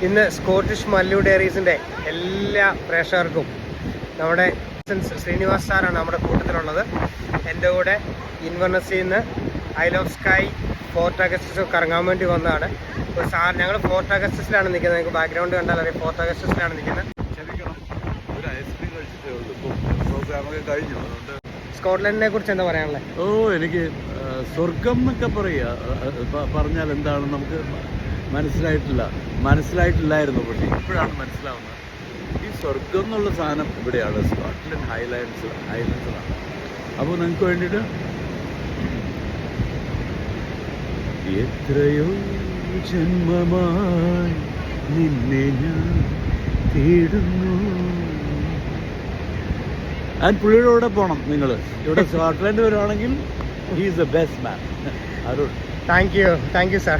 ഇന്ന് സ്കോട്ടിഷ് മല്ലു ഡയറീസിൻ്റെ എല്ലാ പ്രേക്ഷകർക്കും നമ്മുടെ ശ്രീനിവാസ് സാറാണ് നമ്മുടെ കൂട്ടത്തിലുള്ളത്. എൻ്റെ കൂടെ ഇൻവെർണസിൽ നിന്ന് isle of Skye Fort Augustus കറങ്ങാൻ വേണ്ടി വന്നതാണ്. അപ്പോൾ സാർ ഞങ്ങൾ ഫോർട്ട് അഗസ്റ്റസിലാണ് നിൽക്കുന്നത്. നിങ്ങൾക്ക് ബാക്ക്ഗ്രൗണ്ട് കണ്ടാൽ അറിയാം, ഫോർട്ട് അഗസ്റ്റസിലാണ് നിൽക്കുന്നത്. സ്കോട്ട്ലൻഡിനെ കുറിച്ച് എന്താ പറയാനുള്ളത്? എനിക്ക് സ്വർഗം എന്നൊക്കെ പറഞ്ഞാൽ എന്താണ് നമുക്ക് മനസ്സിലായിട്ടില്ലായിരുന്നു. പക്ഷേ ഇപ്പോഴാണ് മനസ്സിലാവുന്നത്. ഈ സ്വർഗം എന്നുള്ള സാധനം ഇവിടെയാണ്, സ്കോട്ട്ലൻഡ് ഹൈലൻഡ്സിലാണ്. അപ്പോൾ നിങ്ങൾക്ക് വേണ്ടിയിട്ട് എത്രയോ ജന്മമായി നിന്നെ ഞാൻ തേടുന്നു. പുള്ളിയുടെ കൂടെ പോകണം നിങ്ങൾ. ഇവിടെ സ്കോട്ട്ലൻഡ് വരുവാണെങ്കിൽ he is the best man. Arun, thank you sir.